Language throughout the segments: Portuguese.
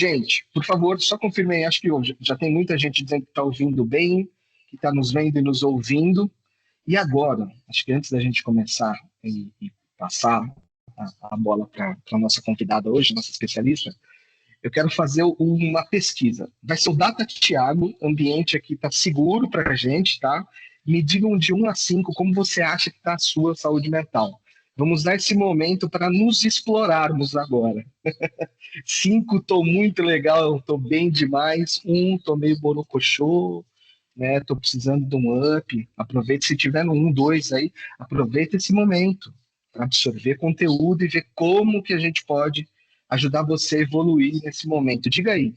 Gente, por favor, só confirmem. Acho que hoje já tem muita gente dizendo que está ouvindo bem, que está nos vendo e nos ouvindo. E agora, acho que antes da gente começar e passar a bola para a nossa convidada hoje, nossa especialista, eu quero fazer uma pesquisa. Vai ser o Data Thiago, ambiente aqui está seguro para a gente, tá? Me digam de 1 a 5 como você acha que está a sua saúde mental. Vamos dar esse momento para nos explorarmos agora. 5, estou muito legal, estou bem demais. Estou meio borocochô, né? Estou precisando de um up. Aproveite, se tiver no 1, 2 aí, aproveita esse momento para absorver conteúdo e ver como que a gente pode ajudar você a evoluir nesse momento. Diga aí.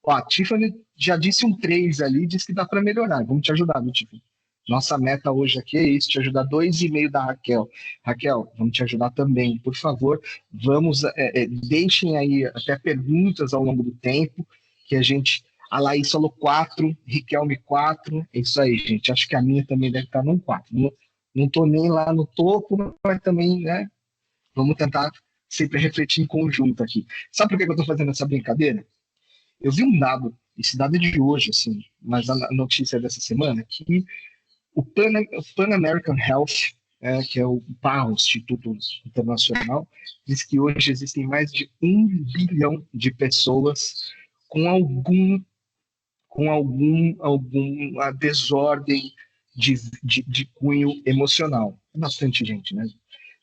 Ó, a Tiffany já disse um 3 ali, disse que dá para melhorar. Vamos te ajudar, viu, Tiffany? Nossa meta hoje aqui é isso, te ajudar 2,5 da Raquel. Raquel, vamos te ajudar também, por favor. Vamos, deixem aí até perguntas ao longo do tempo, que a gente. A Laís falou 4, Riquelme 4. É isso aí, gente. Acho que a minha também deve estar num 4. Não tô nem lá no topo, mas também, né? Vamos tentar sempre refletir em conjunto aqui. Sabe por que eu estou fazendo essa brincadeira? Eu vi um dado, esse dado é de hoje, assim, mas a notícia dessa semana, que o Pan American Health, que é o PA, o Instituto Internacional, diz que hoje existem mais de 1 bilhão de pessoas com alguma desordem de cunho emocional. É bastante gente, né?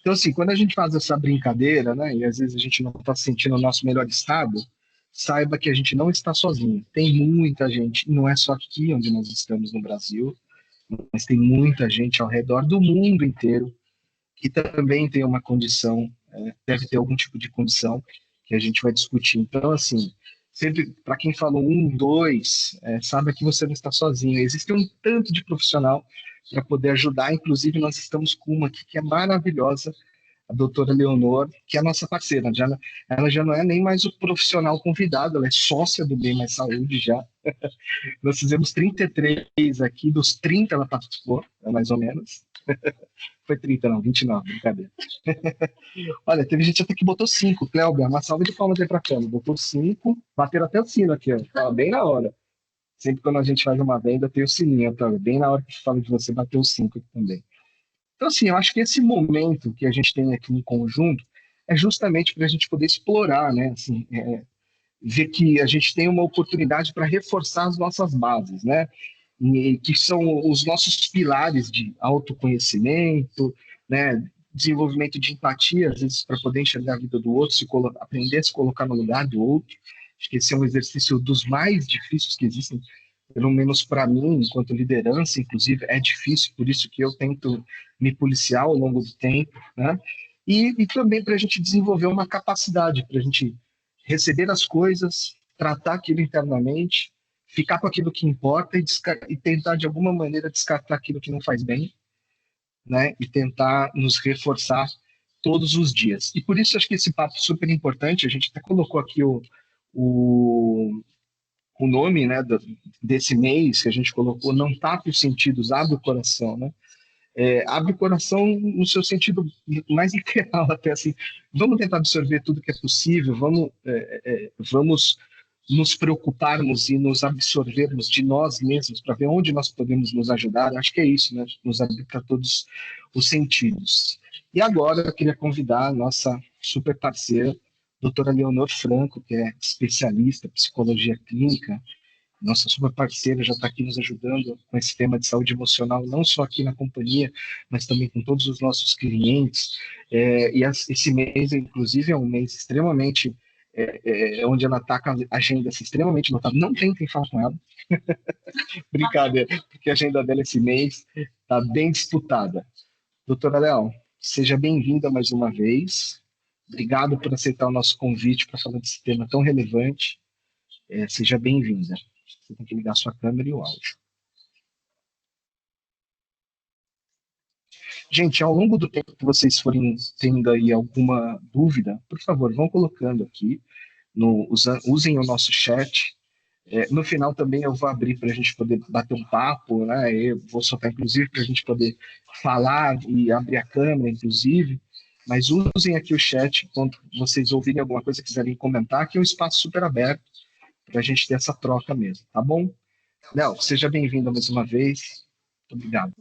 Então, assim, quando a gente faz essa brincadeira, né, e às vezes a gente não está sentindo o nosso melhor estado, saiba que a gente não está sozinho. Tem muita gente, não é só aqui onde nós estamos no Brasil, mas tem muita gente ao redor do mundo inteiro que também tem uma condição, deve ter algum tipo de condição que a gente vai discutir. Então, assim, sempre para quem falou 1, 2, saiba que você não está sozinho. Existe um tanto de profissional para poder ajudar. Inclusive, nós estamos com uma aqui que é maravilhosa, a doutora Leonor, que é a nossa parceira. Ela já não é nem mais o profissional convidado, ela é sócia do Bem Mais Saúde já. Nós fizemos 33 aqui, dos 30 ela participou, mais ou menos. Foi 30 não, 29, brincadeira. Olha, teve gente até que botou 5. Cléber, uma salva de palmas aí pra câmera. Botou 5, bateram até o sino aqui, ó. Tava bem na hora. Sempre quando a gente faz uma venda, tem o sininho, tá? Bem na hora que fala de você, bateu 5 aqui também. Então, assim, eu acho que esse momento que a gente tem aqui em conjunto é justamente para a gente poder explorar, né? Assim, ver que a gente tem uma oportunidade para reforçar as nossas bases, né? E que são os nossos pilares de autoconhecimento, né? Desenvolvimento de empatia, às vezes, para poder enxergar a vida do outro, aprender a se colocar no lugar do outro. Acho que esse é um exercício dos mais difíceis que existem, pelo menos para mim, enquanto liderança, inclusive, é difícil, por isso que eu tento me policiar ao longo do tempo, né? E também para a gente desenvolver uma capacidade, para a gente receber as coisas, tratar aquilo internamente, ficar com aquilo que importa e tentar, de alguma maneira, descartar aquilo que não faz bem, né? E tentar nos reforçar todos os dias. E por isso acho que esse papo é super importante, a gente até colocou aqui o, o nome, né, desse mês que a gente colocou, não tape os sentidos, abre o coração, né? Abre o coração no seu sentido mais literal, até assim. Vamos tentar absorver tudo que é possível, vamos nos preocuparmos e nos absorvermos de nós mesmos para ver onde nós podemos nos ajudar. Acho que é isso, né? Nos abrir para todos os sentidos. E agora eu queria convidar a nossa super parceira, doutora Leonor Franco, que é especialista em psicologia clínica, nossa super parceira, já está aqui nos ajudando com esse tema de saúde emocional, não só aqui na companhia, mas também com todos os nossos clientes. Esse mês, inclusive, é um mês extremamente onde ela está com a agenda assim, extremamente lotada. Não tentem falar com ela, brincadeira, porque a agenda dela esse mês está bem disputada. Doutora Léo, seja bem-vinda mais uma vez. Obrigado por aceitar o nosso convite para falar desse tema tão relevante. Seja bem-vinda. Você tem que ligar sua câmera e o áudio. Gente, ao longo do tempo que vocês forem tendo aí alguma dúvida, por favor, vão colocando aqui, usem o nosso chat. No final também eu vou abrir para a gente poder bater um papo, né? Eu vou soltar, inclusive, para a gente poder falar e abrir a câmera, inclusive. Mas usem aqui o chat quando vocês ouvirem alguma coisa, quiserem comentar, que é um espaço super aberto para a gente ter essa troca mesmo, tá bom? Léo, seja bem-vindo mais uma vez. Muito obrigado.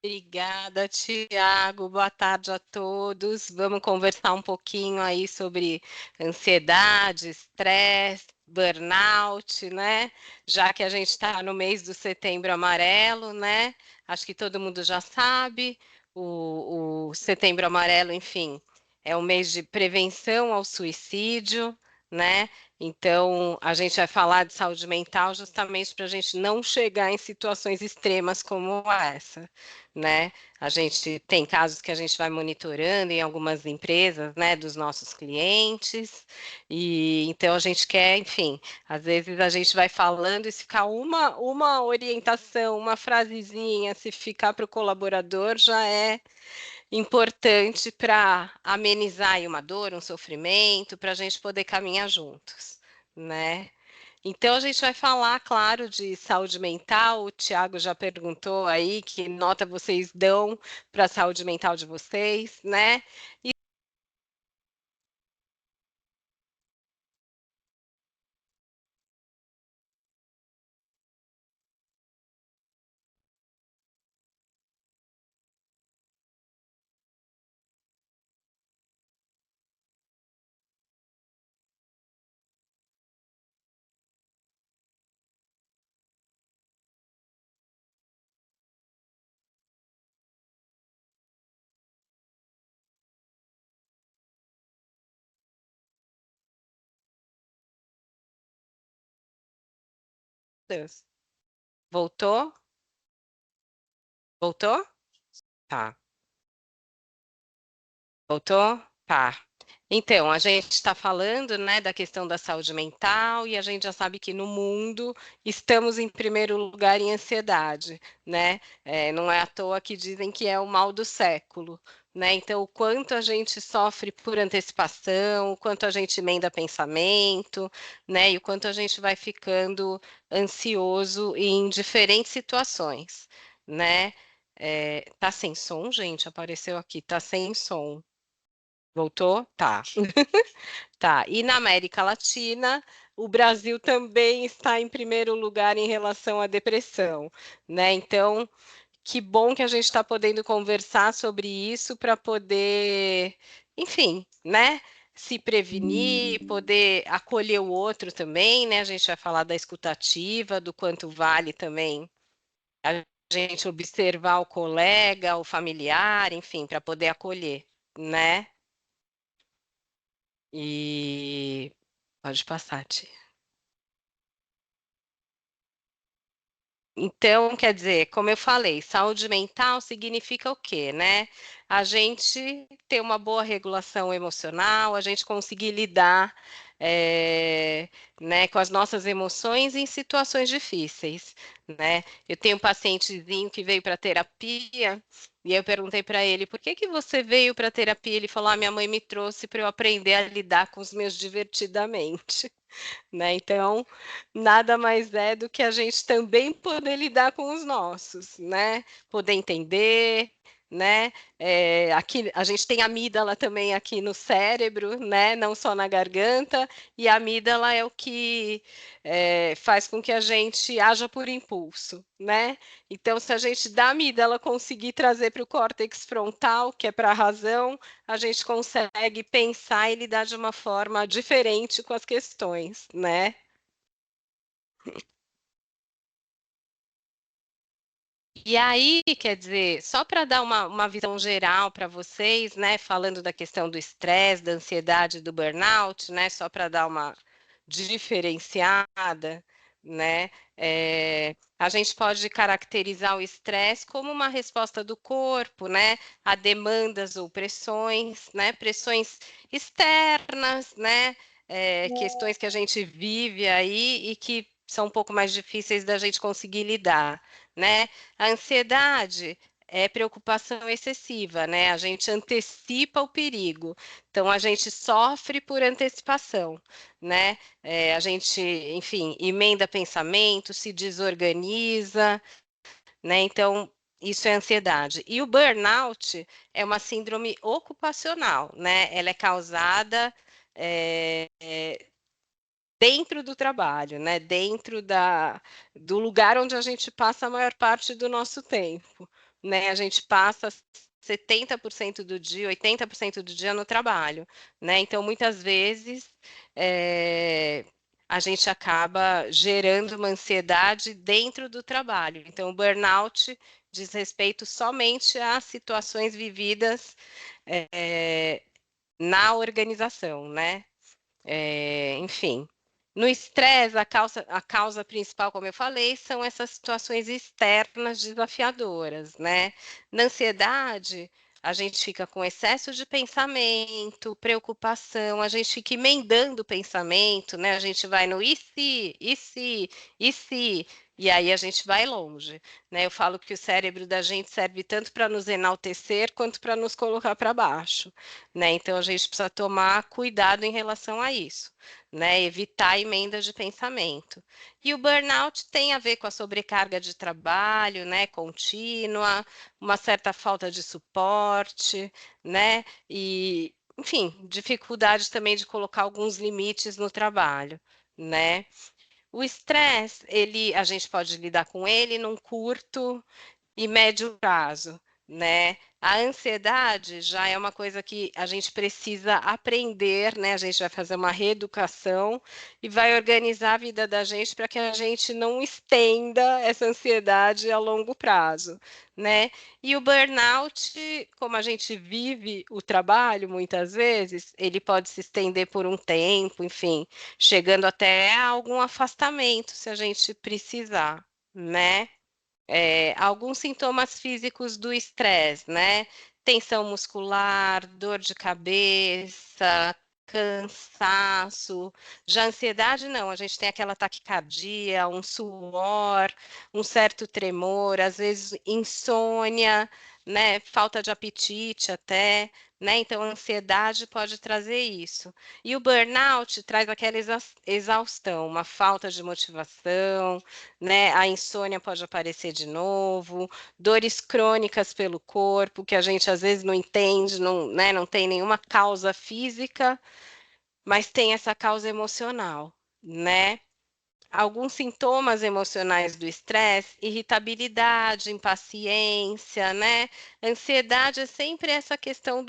Obrigada, Tiago. Boa tarde a todos. Vamos conversar um pouquinho aí sobre ansiedade, estresse, burnout, né? Já que a gente está no mês do Setembro Amarelo, né? Acho que todo mundo já sabe. O Setembro Amarelo, enfim, é o mês de prevenção ao suicídio, né? Então, a gente vai falar de saúde mental justamente para a gente não chegar em situações extremas como essa, né? A gente tem casos que a gente vai monitorando em algumas empresas, né, dos nossos clientes, e então a gente quer, enfim, às vezes a gente vai falando e se ficar uma orientação, uma frasezinha, se ficar para o colaborador já é importante para amenizar aí uma dor, um sofrimento, para a gente poder caminhar juntos, né? Então, a gente vai falar, claro, de saúde mental. O Tiago já perguntou aí que nota vocês dão para a saúde mental de vocês, né? E Deus. Voltou? Voltou? Tá. Voltou? Tá. Então, a gente está falando, né, da questão da saúde mental e a gente já sabe que no mundo estamos em primeiro lugar em ansiedade, né? Não é à toa que dizem que é o mal do século, né? Então, o quanto a gente sofre por antecipação, o quanto a gente emenda pensamento, né? E o quanto a gente vai ficando ansioso em diferentes situações, né? Tá sem som, gente? Apareceu aqui, tá sem som. Voltou? Tá. Tá. E na América Latina, o Brasil também está em primeiro lugar em relação à depressão, né? Então, que bom que a gente está podendo conversar sobre isso para poder, enfim, né? Se prevenir, poder acolher o outro também, né? A gente vai falar da escutativa, do quanto vale também a gente observar o colega, o familiar, enfim, para poder acolher, né? E pode passar, Tia. Então, quer dizer, como eu falei, saúde mental significa o quê, né? A gente ter uma boa regulação emocional, a gente conseguir lidar, né, com as nossas emoções em situações difíceis, né? Eu tenho um pacientezinho que veio para terapia e eu perguntei para ele, por que que você veio para terapia? Ele falou, minha mãe me trouxe para eu aprender a lidar com os meus divertidamente. Né? Então, nada mais é do que a gente também poder lidar com os nossos, né? Poder entender, né? Aqui a gente tem a amígdala também aqui no cérebro, né? Não só na garganta, e a amígdala é o que faz com que a gente haja por impulso, né? Então, se a gente da amígdala conseguir trazer para o córtex frontal, que é para a razão, a gente consegue pensar e lidar de uma forma diferente com as questões, né? E aí, quer dizer, só para dar uma visão geral para vocês, né, falando da questão do estresse, da ansiedade, do burnout, né, só para dar uma diferenciada, né, a gente pode caracterizar o estresse como uma resposta do corpo, né, a demandas ou pressões, né, pressões externas, né, questões que a gente vive aí e que são um pouco mais difíceis da gente conseguir lidar, né? A ansiedade é preocupação excessiva, né? A gente antecipa o perigo. Então, a gente sofre por antecipação, né? A gente, enfim, emenda pensamento, se desorganiza, né? Então, Isso é ansiedade. E o burnout é uma síndrome ocupacional, né? Ela é causada é, dentro do trabalho, né? Dentro do lugar onde a gente passa a maior parte do nosso tempo, né? A gente passa 70% do dia, 80% do dia no trabalho, né? Então, muitas vezes, a gente acaba gerando uma ansiedade dentro do trabalho. Então, o burnout diz respeito somente às situações vividas na organização, né? Enfim. No estresse, a causa principal, como eu falei, são essas situações externas desafiadoras, né? Na ansiedade, a gente fica com excesso de pensamento, preocupação, a gente fica emendando o pensamento, né? A gente vai no e se, e se, e aí a gente vai longe, né? Eu falo que o cérebro da gente serve tanto para nos enaltecer quanto para nos colocar para baixo, né? Então a gente precisa tomar cuidado em relação a isso, né? Evitar emendas de pensamento. E o burnout tem a ver com a sobrecarga de trabalho, né? Contínua, uma certa falta de suporte, né? E, enfim, dificuldade também de colocar alguns limites no trabalho, né? O estresse, a gente pode lidar com ele num curto e médio prazo, né? A ansiedade já é uma coisa que a gente precisa aprender, né? A gente vai fazer uma reeducação e vai organizar a vida da gente para que a gente não estenda essa ansiedade a longo prazo, né? E o burnout, como a gente vive o trabalho muitas vezes, ele pode se estender por um tempo, enfim, chegando até a algum afastamento, se a gente precisar, né? Alguns sintomas físicos do estresse, né? Tensão muscular, dor de cabeça, cansaço. Já a ansiedade, não, a gente tem aquela taquicardia, um suor, um certo tremor, às vezes insônia, né? Falta de apetite até, né? Então, a ansiedade pode trazer isso. E o burnout traz aquela exaustão, uma falta de motivação, né? A insônia pode aparecer de novo, dores crônicas pelo corpo, que a gente às vezes não entende, não, né? Não tem nenhuma causa física, mas tem essa causa emocional, né? Alguns sintomas emocionais do estresse, irritabilidade, impaciência, né? Ansiedade é sempre essa questão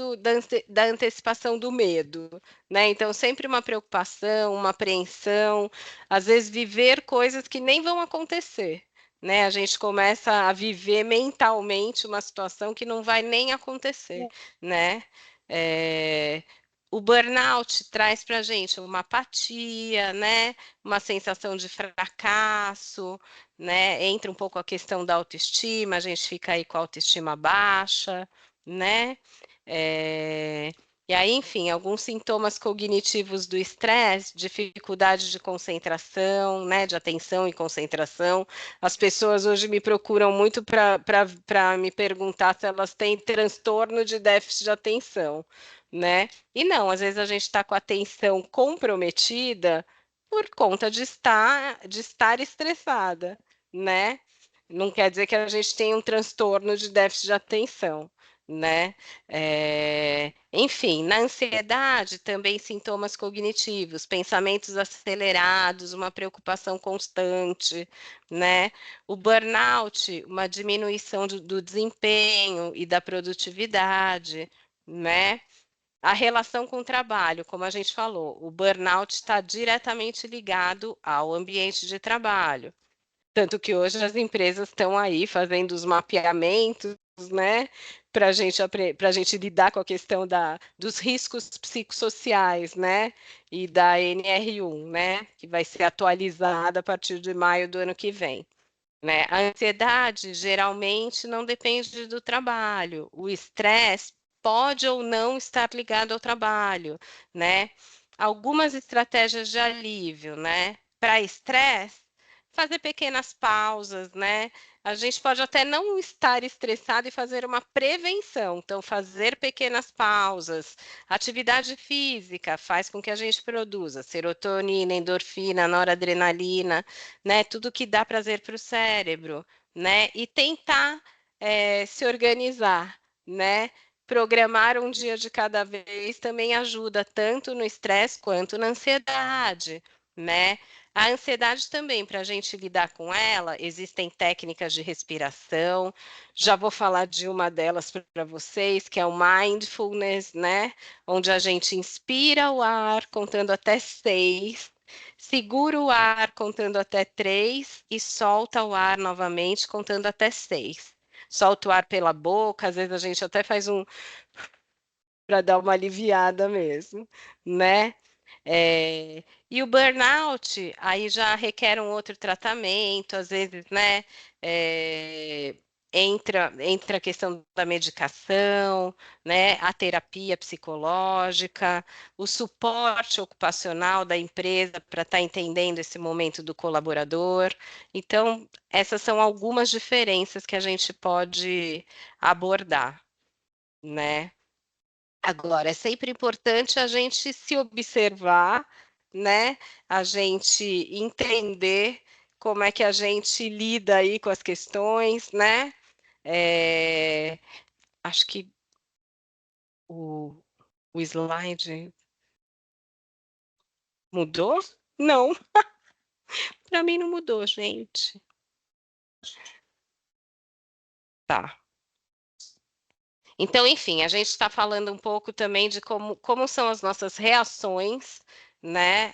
da antecipação do medo, né? Então, sempre uma preocupação, uma apreensão, às vezes viver coisas que nem vão acontecer, né? A gente começa a viver mentalmente uma situação que não vai nem acontecer, né? É, O burnout traz para a gente uma apatia, né? Uma sensação de fracasso, né? Entra um pouco a questão da autoestima, a gente fica aí com a autoestima baixa, né? É, E aí, enfim, alguns sintomas cognitivos do estresse, dificuldade de concentração, né? De atenção e concentração. As pessoas hoje me procuram muito para me perguntar se elas têm transtorno de déficit de atenção, né? E não, às vezes a gente está com a atenção comprometida por conta de estar estressada, né? Não quer dizer que a gente tem um transtorno de déficit de atenção, né? Enfim, na ansiedade também sintomas cognitivos, pensamentos acelerados, uma preocupação constante, né? O burnout, uma diminuição do desempenho e da produtividade, né? A relação com o trabalho, como a gente falou, o burnout está diretamente ligado ao ambiente de trabalho. Tanto que hoje as empresas estão aí fazendo os mapeamentos, né, para a gente lidar com a questão dos riscos psicossociais, né, e da NR1, né, que vai ser atualizada a partir de maio do ano que vem. Né? A ansiedade geralmente não depende do trabalho. O estresse pode ou não estar ligado ao trabalho, né? Algumas estratégias de alívio, né? Para estresse, fazer pequenas pausas, né? A gente pode até não estar estressado e fazer uma prevenção. Então, fazer pequenas pausas. Atividade física faz com que a gente produza serotonina, endorfina, noradrenalina, né? Tudo que dá prazer para o cérebro, né? E tentar se organizar, né? Programar um dia de cada vez também ajuda tanto no estresse quanto na ansiedade, né? A ansiedade também, para a gente lidar com ela, existem técnicas de respiração. Já vou falar de uma delas para vocês, que é o mindfulness, né? Onde a gente inspira o ar contando até 6, segura o ar contando até 3 e solta o ar novamente contando até 6. Solta o ar pela boca, às vezes a gente até faz um para dar uma aliviada mesmo, né? E o burnout aí já requer um outro tratamento, às vezes, né? Entra a questão da medicação, né? A terapia psicológica, o suporte ocupacional da empresa para estar entendendo esse momento do colaborador. Então, essas são algumas diferenças que a gente pode abordar, né? Agora, é sempre importante a gente se observar, né? A gente entender como é que a gente lida aí com as questões, né? É, acho que o, o slide mudou? Não, para mim não mudou, gente. Tá. Então, enfim, a gente está falando um pouco também de como são as nossas reações, né?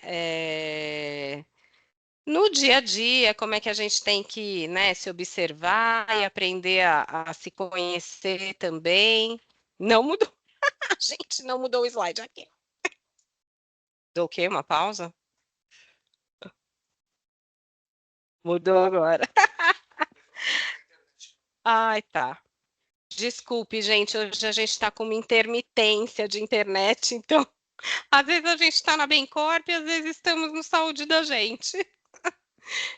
No dia a dia, como é que a gente tem que, né, se observar e aprender a se conhecer também. Não mudou. Gente, não mudou o slide aqui. Dou o quê? Uma pausa? Mudou agora. Ai, tá. Desculpe, gente, hoje a gente está com uma intermitência de internet, então às vezes a gente está na Bencorp e às vezes estamos no Saúde da Gente.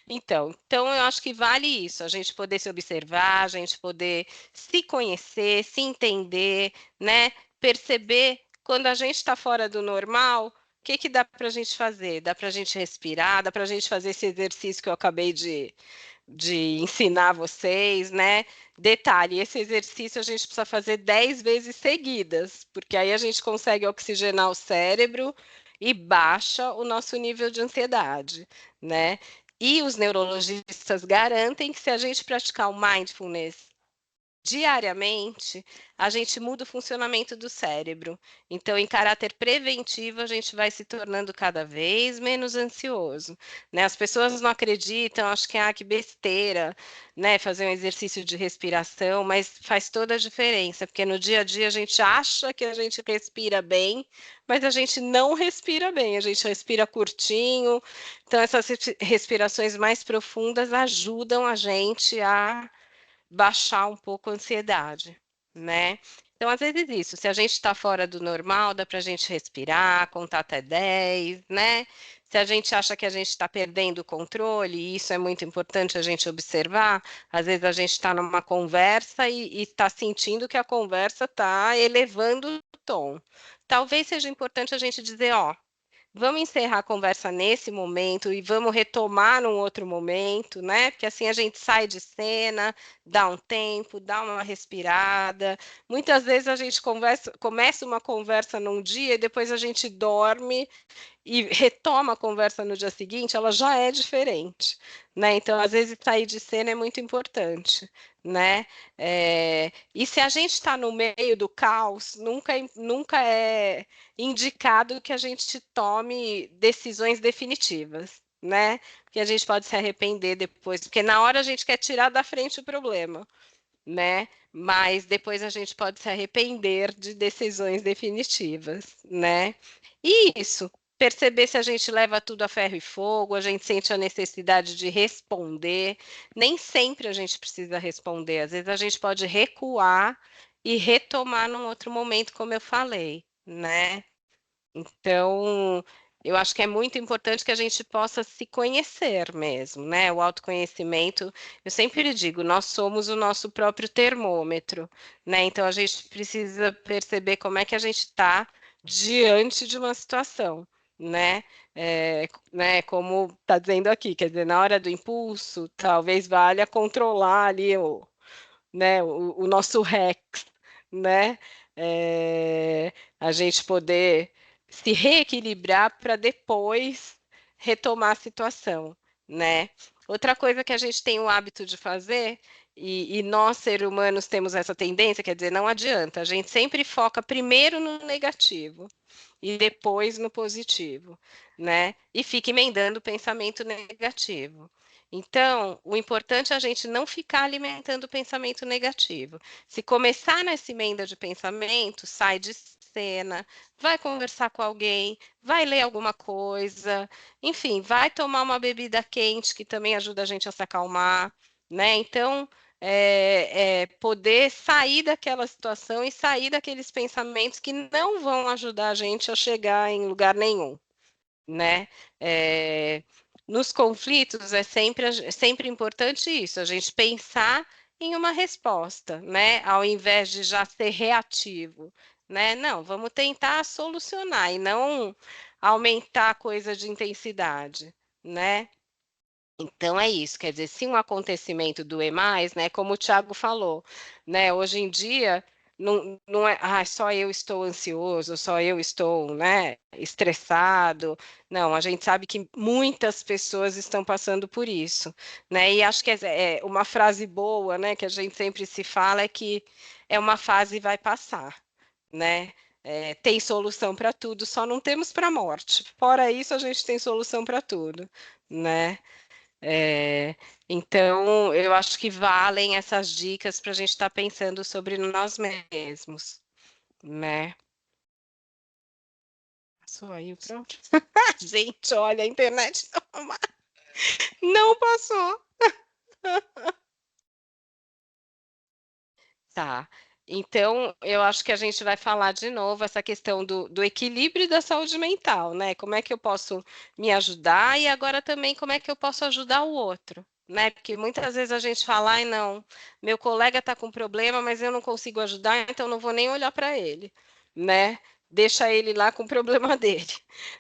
Então eu acho que vale isso, a gente poder se observar, a gente poder se conhecer, se entender, né? Perceber quando a gente está fora do normal, o que que dá para a gente fazer? Dá para a gente respirar, dá para a gente fazer esse exercício que eu acabei de ensinar vocês, né? Detalhe, esse exercício a gente precisa fazer 10 vezes seguidas, porque aí a gente consegue oxigenar o cérebro e baixa o nosso nível de ansiedade, né? E os neurologistas garantem que se a gente praticar o mindfulness diariamente, a gente muda o funcionamento do cérebro. Então, em caráter preventivo, a gente vai se tornando cada vez menos ansioso, né? As pessoas não acreditam, acham que, que besteira, né? Fazer um exercício de respiração, mas faz toda a diferença, porque no dia a dia a gente acha que a gente respira bem, mas a gente não respira bem, a gente respira curtinho. Então, essas respirações mais profundas ajudam a gente a baixar um pouco a ansiedade, né? Então, às vezes, isso, se a gente está fora do normal, dá para a gente respirar, contar até 10, né? Se a gente acha que a gente está perdendo o controle, e isso é muito importante a gente observar, às vezes a gente está numa conversa e está sentindo que a conversa está elevando o tom. Talvez seja importante a gente dizer, ó, vamos encerrar a conversa nesse momento e vamos retomar num outro momento, né? Porque assim a gente sai de cena, dá um tempo, dá uma respirada. Muitas vezes a gente começa uma conversa num dia e depois a gente dorme e retoma a conversa no dia seguinte, ela já é diferente, né? Então, às vezes, sair de cena é muito importante, né? E se a gente está no meio do caos, nunca é indicado que a gente tome decisões definitivas, né? Porque a gente pode se arrepender depois, porque na hora a gente quer tirar da frente o problema, né? Mas depois a gente pode se arrepender de decisões definitivas, né? E isso, perceber se a gente leva tudo a ferro e fogo, a gente sente a necessidade de responder. Nem sempre a gente precisa responder, às vezes a gente pode recuar e retomar num outro momento, como eu falei, né? Então, eu acho que é muito importante que a gente possa se conhecer mesmo, né? O autoconhecimento, eu sempre digo, nós somos o nosso próprio termômetro, né? Então, a gente precisa perceber como é que a gente está diante de uma situação, né? Como está dizendo aqui, quer dizer, na hora do impulso, talvez valha controlar ali né? O nosso Rex, né? A gente poder se reequilibrar para depois retomar a situação, né? Outra coisa que a gente tem o hábito de fazer, e nós, seres humanos, temos essa tendência, quer dizer, não adianta, a gente sempre foca primeiro no negativo e depois no positivo, né? E fica emendando o pensamento negativo. Então, o importante é a gente não ficar alimentando o pensamento negativo. Se começar nessa emenda de pensamento, sai de cena, vai conversar com alguém, vai ler alguma coisa, enfim, vai tomar uma bebida quente que também ajuda a gente a se acalmar, né? Então, poder sair daquela situação e sair daqueles pensamentos que não vão ajudar a gente a chegar em lugar nenhum, né? Nos conflitos é sempre importante isso, a gente pensar em uma resposta, né? Ao invés de já ser reativo, né? Não, vamos tentar solucionar e não aumentar a coisa de intensidade, né? Então é isso, quer dizer, se um acontecimento doer mais, né, como o Thiago falou, né, hoje em dia não é, só eu estou ansioso, só eu estou, né, estressado. Não, a gente sabe que muitas pessoas estão passando por isso, né? E acho que é uma frase boa, né, que a gente sempre se fala é que é uma fase e vai passar, né? Tem solução para tudo, só não temos para a morte. Fora isso, a gente tem solução para tudo, né? É, então, eu acho que valem essas dicas para a gente estar pensando sobre nós mesmos, né? Passou aí, pronto. Gente, olha, a internet não passou. Tá. Então, eu acho que a gente vai falar de novo essa questão do equilíbrio da saúde mental, né? Como é que eu posso me ajudar e agora também como é que eu posso ajudar o outro, né? Porque muitas vezes a gente fala, ai, não, meu colega está com problema, mas eu não consigo ajudar, então não vou nem olhar para ele, né? Deixa ele lá com o problema dele,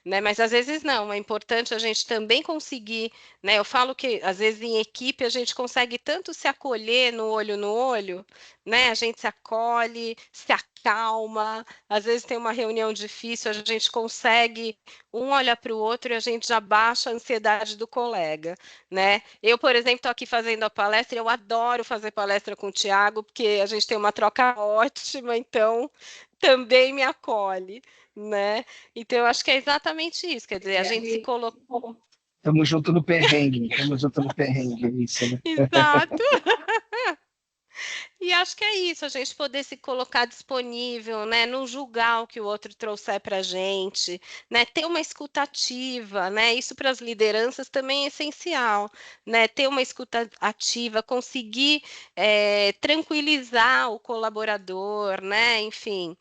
né? Mas às vezes não, é importante a gente também conseguir, né? Eu falo que às vezes em equipe a gente consegue tanto se acolher no olho, né? A gente se acolhe, se acalma. Às vezes tem uma reunião difícil, a gente consegue um olhar para o outro e a gente já baixa a ansiedade do colega, né? Eu, por exemplo, estou aqui fazendo a palestra, eu adoro fazer palestra com o Tiago, porque a gente tem uma troca ótima, então também me acolhe, né? Então, eu acho que é exatamente isso, quer dizer, a gente se coloca. Tamo junto no perrengue, tamo junto no perrengue, é isso, né? Exato. E acho que é isso, a gente poder se colocar disponível, né? Não julgar o que o outro trouxer para a gente, né? Ter uma escutativa, né? Isso para as lideranças também é essencial, né? Ter uma escuta ativa, conseguir tranquilizar o colaborador, né? Enfim,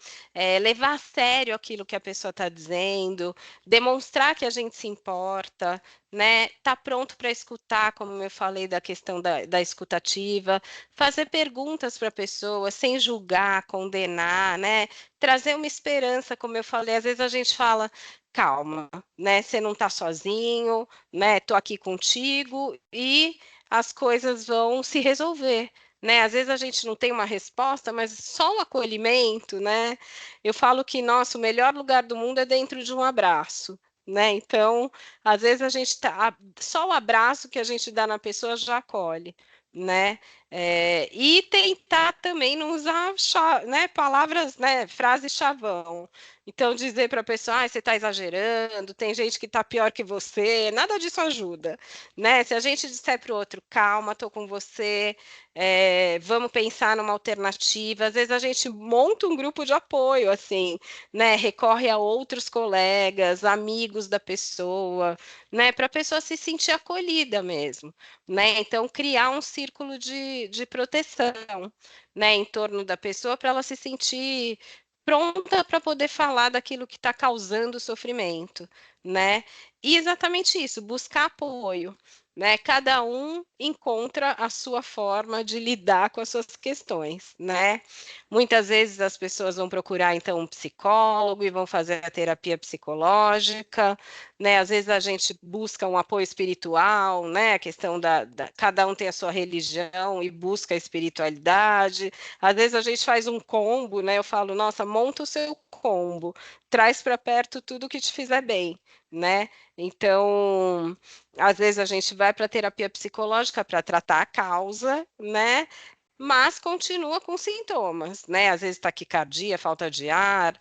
levar a sério aquilo que a pessoa está dizendo, demonstrar que a gente se importa, né? Tá pronto para escutar, como eu falei da questão da escutativa, fazer perguntas para a pessoa sem julgar, condenar, né? Trazer uma esperança, como eu falei, às vezes a gente fala, calma, né? Você não está sozinho, né? Estou aqui contigo e as coisas vão se resolver. Né? Às vezes a gente não tem uma resposta, mas só o acolhimento, né? Eu falo que, nossa, o melhor lugar do mundo é dentro de um abraço, né? Então, às vezes a gente tá, só o abraço que a gente dá na pessoa já acolhe, né? E tentar também não usar né, palavras, né, frases chavão. Então, dizer para a pessoa, você está exagerando, tem gente que está pior que você, nada disso ajuda. Né? Se a gente disser para o outro, calma, estou com você, vamos pensar numa alternativa, às vezes a gente monta um grupo de apoio, assim, né? Recorre a outros colegas, amigos da pessoa, né? Para a pessoa se sentir acolhida mesmo, né? Então, criar um círculo de proteção, né? Em torno da pessoa para ela se sentir pronta para poder falar daquilo que está causando sofrimento, né? E exatamente isso, buscar apoio, né? Cada um encontra a sua forma de lidar com as suas questões, né? Muitas vezes as pessoas vão procurar então um psicólogo e vão fazer a terapia psicológica, né? Às vezes a gente busca um apoio espiritual, né? A questão cada um tem a sua religião e busca a espiritualidade. Às vezes a gente faz um combo, né? Eu falo, nossa, monta o seu combo, traz para perto tudo que te fizer bem, né? Então, às vezes a gente vai para a terapia psicológica para tratar a causa, né? Mas continua com sintomas, né? Às vezes taquicardia, falta de ar,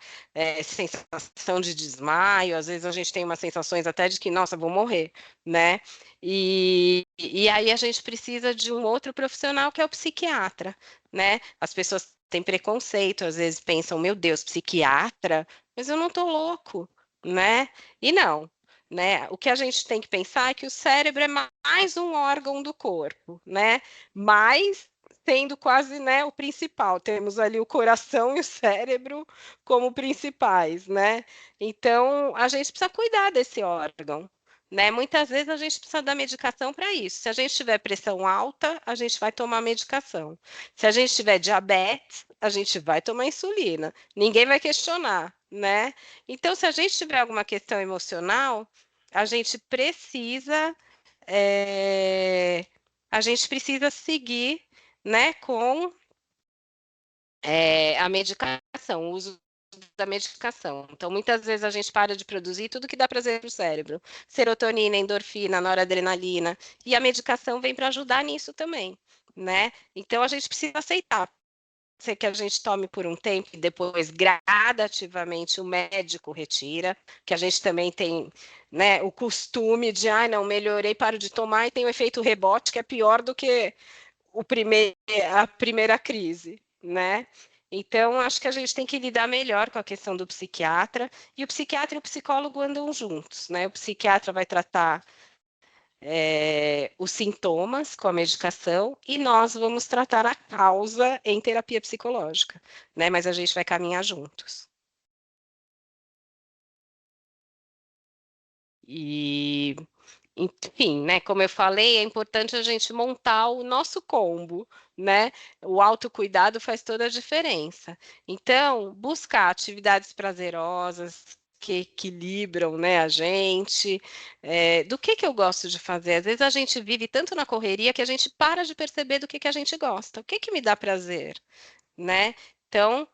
sensação de desmaio, às vezes a gente tem umas sensações até de que, nossa, vou morrer, né? E aí a gente precisa de um outro profissional que é o psiquiatra, né? As pessoas têm preconceito, às vezes pensam, meu Deus, psiquiatra? Mas eu não tô louco, né? E não. Né? O que a gente tem que pensar é que o cérebro é mais um órgão do corpo, né? Mas sendo quase, né, o principal. Temos ali o coração e o cérebro como principais, né? Então, a gente precisa cuidar desse órgão, né? Muitas vezes a gente precisa dar medicação para isso. Se a gente tiver pressão alta, a gente vai tomar medicação. Se a gente tiver diabetes, a gente vai tomar insulina. Ninguém vai questionar, né? Então, se a gente tiver alguma questão emocional, a gente precisa é, a gente precisa seguir, né, com a medicação, o uso da medicação. Então, muitas vezes a gente para de produzir tudo que dá prazer para o cérebro, serotonina, endorfina, noradrenalina, e a medicação vem para ajudar nisso também, né? Então, a gente precisa aceitar ser que a gente tome por um tempo e depois gradativamente o médico retira, que a gente também tem, né, o costume de, não, melhorei, paro de tomar e tem o efeito rebote que é pior do que a primeira crise, né? Então, acho que a gente tem que lidar melhor com a questão do psiquiatra, e o psiquiatra e o psicólogo andam juntos, né? O psiquiatra vai tratar os sintomas com a medicação e nós vamos tratar a causa em terapia psicológica, né? Mas a gente vai caminhar juntos. E, enfim, né? Como eu falei, é importante a gente montar o nosso combo, né? O autocuidado faz toda a diferença. Então, buscar atividades prazerosas, que equilibram, né, a gente. Do que eu gosto de fazer? Às vezes a gente vive tanto na correria que a gente para de perceber do que a gente gosta. O que me dá prazer, né? Então,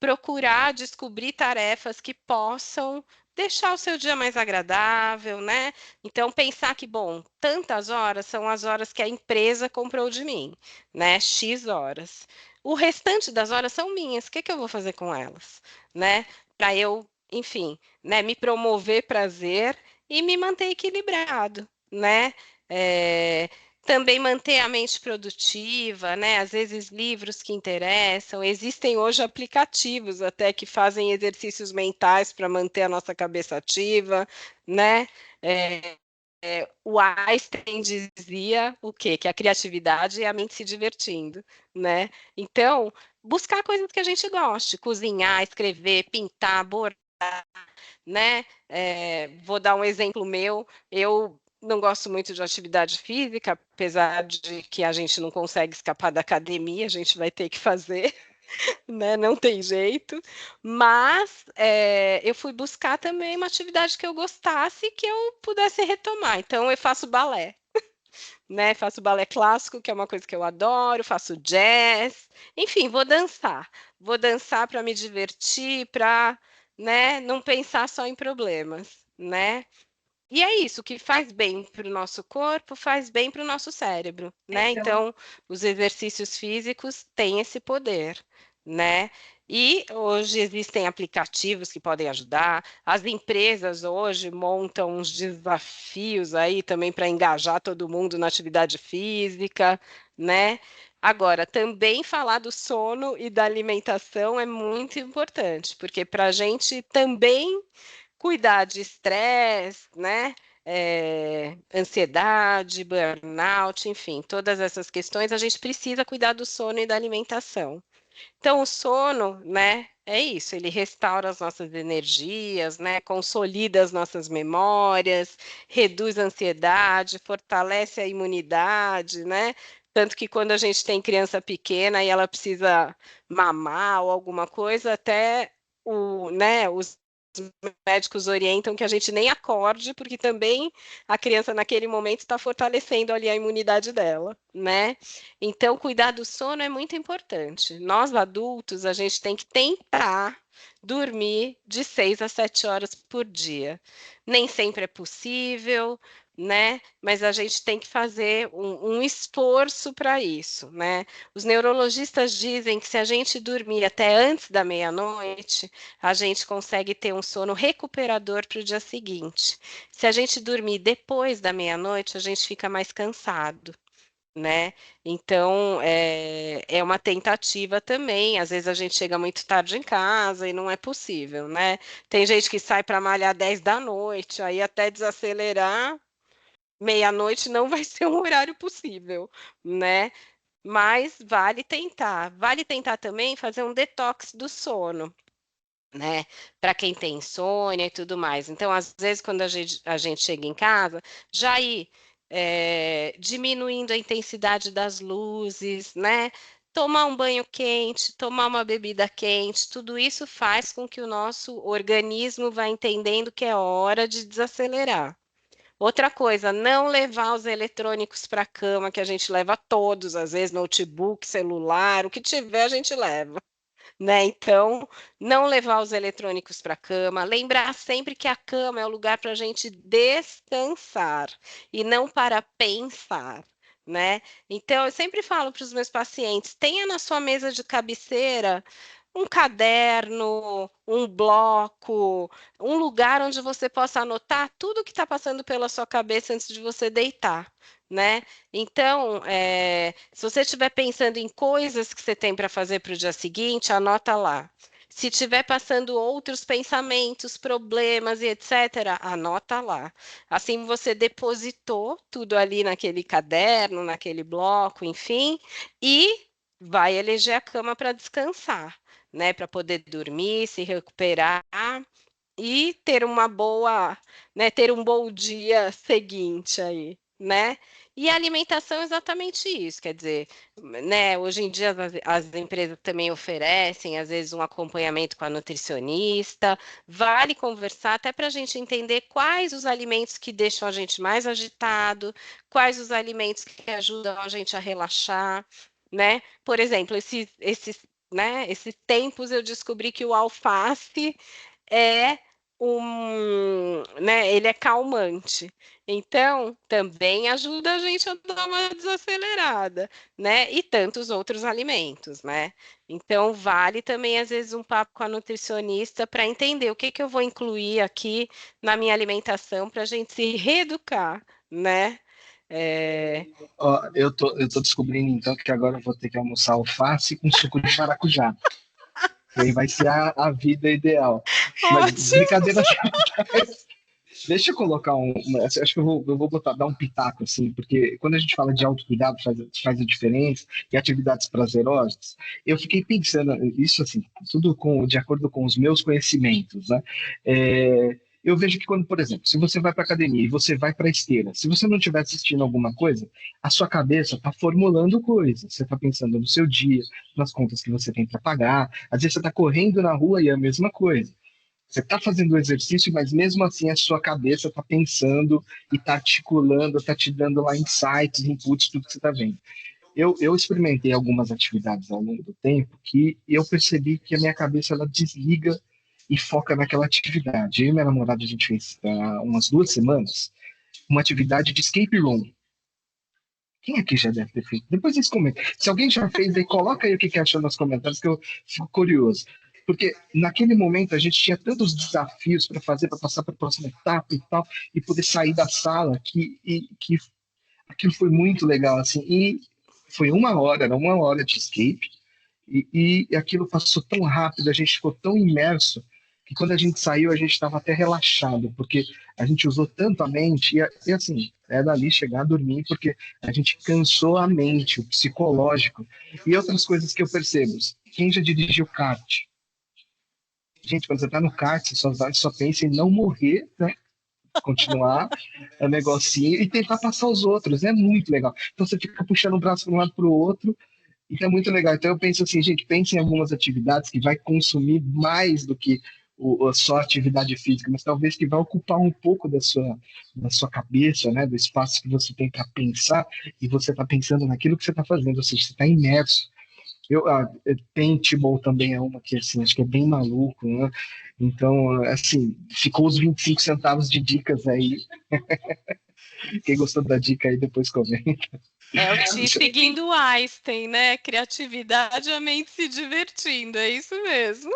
procurar descobrir tarefas que possam deixar o seu dia mais agradável, né? Então, pensar que, bom, tantas horas são as horas que a empresa comprou de mim, né? X horas. O restante das horas são minhas. O que eu vou fazer com elas, né? Para eu, enfim, né, me promover prazer e me manter equilibrado, né? É, também manter a mente produtiva, né? Às vezes livros que interessam. Existem hoje aplicativos até que fazem exercícios mentais para manter a nossa cabeça ativa, né? O Einstein dizia o quê? Que a criatividade é a mente se divertindo, né? Então, buscar coisas que a gente goste, cozinhar, escrever, pintar, bordar, né? Vou dar um exemplo meu. Eu não gosto muito de atividade física, apesar de que a gente não consegue escapar da academia, a gente vai ter que fazer, né? Não tem jeito. Mas eu fui buscar também uma atividade que eu gostasse e que eu pudesse retomar. Então, eu faço balé. Né, faço balé clássico, que é uma coisa que eu adoro, faço jazz, enfim, vou dançar para me divertir, para, né, não pensar só em problemas, né? E é isso, o que faz bem para o nosso corpo, faz bem para o nosso cérebro, né? Então, os exercícios físicos têm esse poder, né? E hoje existem aplicativos que podem ajudar. As empresas hoje montam uns desafios aí também para engajar todo mundo na atividade física, né? Agora, também falar do sono e da alimentação é muito importante, porque para a gente também cuidar de estresse, né? Ansiedade, burnout, enfim, todas essas questões, a gente precisa cuidar do sono e da alimentação. Então, o sono, né? é isso, ele restaura as nossas energias, né? Consolida as nossas memórias, reduz a ansiedade, fortalece a imunidade, né? Tanto que quando a gente tem criança pequena e ela precisa mamar ou alguma coisa, até os médicos orientam que a gente nem acorde, porque também a criança naquele momento está fortalecendo ali a imunidade dela, né? Então, cuidar do sono é muito importante. Nós adultos, a gente tem que tentar dormir de 6 a 7 horas por dia. Nem sempre é possível, né? Mas a gente tem que fazer um esforço para isso, né? Os neurologistas dizem que se a gente dormir até antes da meia-noite, a gente consegue ter um sono recuperador para o dia seguinte. Se a gente dormir depois da meia-noite, a gente fica mais cansado, né? Então, é uma tentativa também. Às vezes a gente chega muito tarde em casa e não é possível, né? Tem gente que sai para malhar 10 da noite, aí até desacelerar, meia-noite não vai ser um horário possível, né? Mas vale tentar. Vale tentar também fazer um detox do sono, né? Para quem tem insônia e tudo mais. Então, às vezes, quando a gente chega em casa, já ir diminuindo a intensidade das luzes, né? Tomar um banho quente, tomar uma bebida quente, tudo isso faz com que o nosso organismo vá entendendo que é hora de desacelerar. Outra coisa, não levar os eletrônicos para a cama, que a gente leva todos, às vezes notebook, celular, o que tiver a gente leva, né? Então, não levar os eletrônicos para a cama, lembrar sempre que a cama é o lugar para a gente descansar e não para pensar, né? Então, eu sempre falo para os meus pacientes: tenha na sua mesa de cabeceira um caderno, um bloco, um lugar onde você possa anotar tudo que está passando pela sua cabeça antes de você deitar, né? Então, se você estiver pensando em coisas que você tem para fazer para o dia seguinte, anota lá. Se estiver passando outros pensamentos, problemas e etc., anota lá. Assim você depositou tudo ali naquele caderno, naquele bloco, enfim, e vai eleger a cama para descansar, né? Para poder dormir, se recuperar e ter uma boa, né, ter um bom dia seguinte aí, né? E a alimentação é exatamente isso, quer dizer, né, hoje em dia as empresas também oferecem, às vezes, um acompanhamento com a nutricionista, vale conversar até para a gente entender quais os alimentos que deixam a gente mais agitado, quais os alimentos que ajudam a gente a relaxar, né? Por exemplo, esses tempos eu descobri que o alface é né, ele é calmante. Então, também ajuda a gente a dar uma desacelerada, né? E tantos outros alimentos, né? Então, vale também, às vezes, um papo com a nutricionista para entender o que que eu vou incluir aqui na minha alimentação para a gente se reeducar, né? É, Ó, eu tô descobrindo então que agora eu vou ter que almoçar alface com suco de maracujá. E aí vai ser a vida ideal. Mas ótimo! brincadeira à parte, deixa eu colocar acho que eu vou dar um pitaco, assim, porque quando a gente fala de autocuidado, faz a diferença, e atividades prazerosas, eu fiquei pensando, isso assim, tudo de acordo com os meus conhecimentos, né? Eu vejo que quando, por exemplo, se você vai para academia e você vai para esteira, se você não estiver assistindo alguma coisa, a sua cabeça está formulando coisas. Você está pensando no seu dia, nas contas que você tem para pagar. Às vezes você está correndo na rua e é a mesma coisa. Você está fazendo o exercício, mas mesmo assim a sua cabeça está pensando e está articulando, está te dando lá insights, inputs, tudo que você está vendo. Eu experimentei algumas atividades ao longo do tempo que eu percebi que a minha cabeça ela desliga e foca naquela atividade. Eu e minha namorada, a gente fez há umas 2 semanas uma atividade de escape room. Quem aqui já deve ter feito? Depois eles comentam. Se alguém já fez, aí coloca aí o que que achou nos comentários, que eu fico curioso. Porque naquele momento a gente tinha tantos desafios para fazer, para passar para a próxima etapa e tal, e poder sair da sala, que aquilo foi muito legal, assim. E foi 1 hora, era 1 hora de escape, e aquilo passou tão rápido, a gente ficou tão imerso, que quando a gente saiu, a gente estava até relaxado, porque a gente usou tanto a mente, e assim, é dali chegar a dormir, porque a gente cansou a mente, o psicológico. E outras coisas que eu percebo, quem já dirigiu kart? Gente, quando você tá no kart, você só pensa em não morrer, né? Continuar o negocinho e tentar passar os outros. É muito legal. Então você fica puxando o braço de um lado para o outro. E é muito legal. Então eu penso assim, gente, pense em algumas atividades que vai consumir mais do que só atividade física, mas talvez que vai ocupar um pouco da sua cabeça, né, do espaço que você tem para pensar, e você está pensando naquilo que você está fazendo, ou seja, você está imerso. Paintball também é uma que, assim, acho que é bem maluco, né? Então, assim, ficou os 25 centavos de dicas aí. Quem gostou da dica aí, depois comenta. É o Ti seguindo o Einstein, né? Criatividade, a mente se divertindo, é isso mesmo.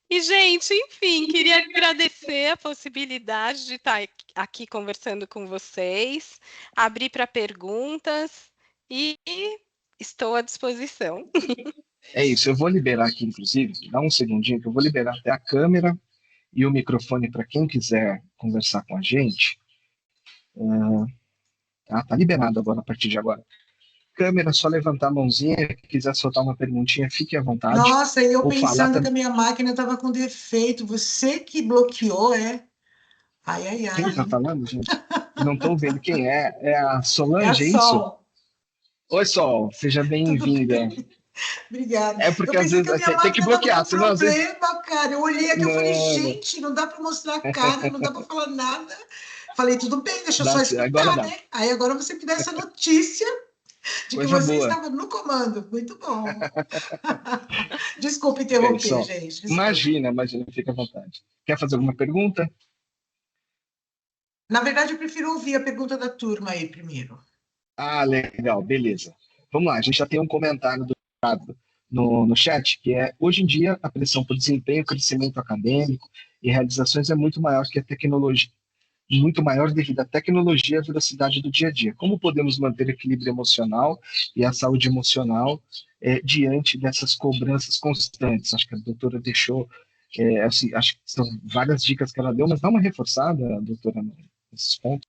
E, gente, enfim, queria agradecer a possibilidade de estar aqui conversando com vocês, abrir para perguntas e estou à disposição. É isso, eu vou liberar aqui, inclusive, dá um segundinho que eu vou liberar até a câmera e o microfone para quem quiser conversar com a gente. Tá liberado agora, a partir de agora. Câmera, só levantar a mãozinha, quiser soltar uma perguntinha, fique à vontade. Nossa, e eu Ou falar pensando que a também. minha máquina estava com defeito. Você que bloqueou, é? Ai, ai, ai, Quem está hein? falando, gente? Não estou vendo quem é. É a É a Solange, é isso? Sol. Oi, Sol, seja Tudo bem-vinda. bem? Obrigada. É Eu porque às pensei vezes que a minha tem que máquina estava bloquear, com senão às vezes. problema, cara. Eu olhei aqui, eu falei, Não, gente, não dá para mostrar a cara, não dá para falar nada. Falei, tudo bem, deixa eu dá, só agora escutar, dá. né? Aí agora você me dá essa notícia de que Coisa você boa. estava no comando. Muito bom. Desculpa É interromper, isso. gente. Desculpa. Imagina, fica à vontade. Quer fazer alguma pergunta? Na verdade, eu prefiro ouvir a pergunta da turma aí primeiro. Ah, legal, beleza. Vamos lá, a gente já tem um comentário do Ricardo no chat, que é: hoje em dia a pressão por desempenho, crescimento acadêmico e realizações é muito maior que a tecnologia, muito maior devido à tecnologia e à velocidade do dia a dia. Como podemos manter o equilíbrio emocional e a saúde emocional diante dessas cobranças constantes? Acho que a doutora deixou, assim, acho que são várias dicas que ela deu, mas dá uma reforçada, doutora, nesses pontos.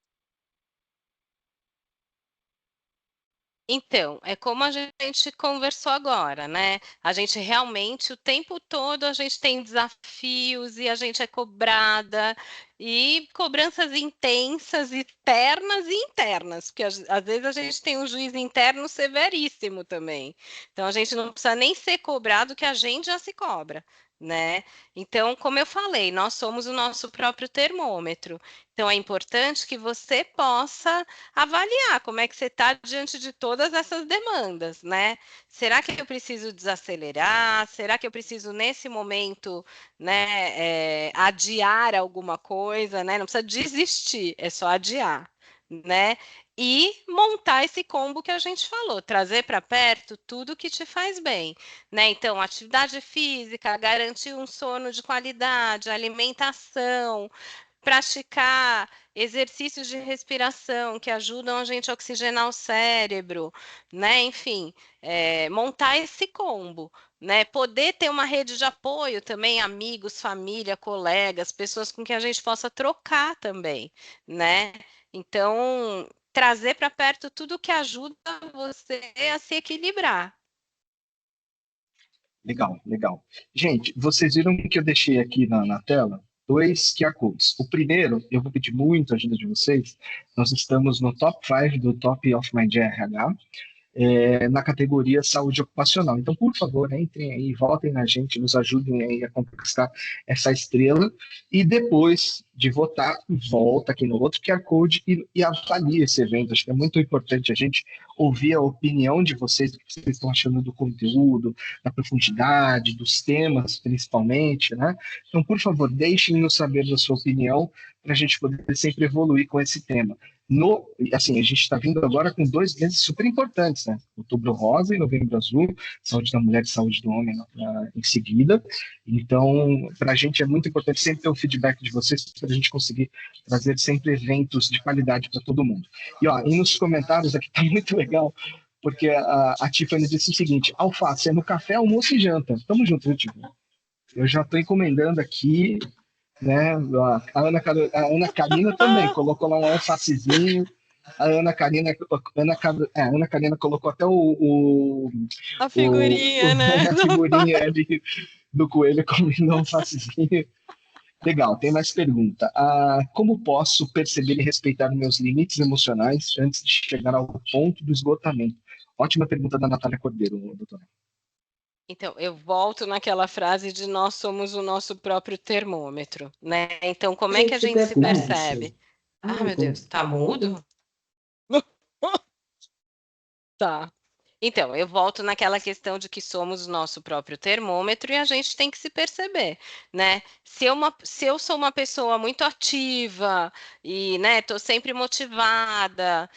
Então, é como a gente conversou agora, né? A gente realmente, o tempo todo, a gente tem desafios e a gente é cobrada, e cobranças intensas, externas e internas, porque às vezes a gente tem um juiz interno severíssimo também. Então, a gente não precisa nem ser cobrado, que a gente já se cobra, né? Então, como eu falei, nós somos o nosso próprio termômetro. Então, é importante que você possa avaliar como é que você está diante de todas essas demandas, né? Será que eu preciso desacelerar? Será que eu preciso, nesse momento, né, adiar alguma coisa, né? Não precisa desistir, é só adiar, né? E montar esse combo que a gente falou, trazer para perto tudo que te faz bem, né? Então, atividade física, garantir um sono de qualidade, alimentação, praticar exercícios de respiração que ajudam a gente a oxigenar o cérebro, né? Enfim, montar esse combo, né? Poder ter uma rede de apoio também, amigos, família, colegas, pessoas com quem a gente possa trocar também, né? Então, trazer para perto tudo que ajuda você a se equilibrar. Legal, legal. Gente, vocês viram que eu deixei aqui na tela dois QR Codes. O primeiro, eu vou pedir muito a ajuda de vocês. Nós estamos no top 5 do Top of Mind RH, na categoria saúde ocupacional. Então, por favor, entrem aí, votem na gente, nos ajudem aí a conquistar essa estrela. E depois de votar, volta aqui no outro QR Code e avalie esse evento. Acho que é muito importante a gente ouvir a opinião de vocês, o que vocês estão achando do conteúdo, da profundidade, dos temas, principalmente, né? Então, por favor, deixem-nos saber da sua opinião para a gente poder sempre evoluir com esse tema. Assim, a gente está vindo agora com 2 meses super importantes, né? Outubro Rosa e Novembro Azul, saúde da mulher e saúde do homem em seguida. Então, para a gente é muito importante sempre ter o feedback de vocês para a gente conseguir trazer sempre eventos de qualidade para todo mundo. E nos comentários aqui tá muito legal, porque a Tiffany disse o seguinte: alface é no café, almoço e janta. Tamo junto, viu, Tiffany? Eu já estou encomendando aqui, né? A Ana Karina também colocou lá um alfacezinho. A Ana Karina colocou até A figurinha, né? a figurinha ali do coelho comendo alfacezinho. Legal, tem mais pergunta. Como posso perceber e respeitar meus limites emocionais antes de chegar ao ponto do esgotamento? Ótima pergunta da Natália Cordeiro, doutora. Então, eu volto naquela frase de nós somos o nosso próprio termômetro, né? Então, como é que a gente se percebe? Ah, meu Deus, tá mudo? Tá. Então, eu volto naquela questão de que somos o nosso próprio termômetro e a gente tem que se perceber, né? Se eu sou uma pessoa muito ativa e, né, tô sempre motivada,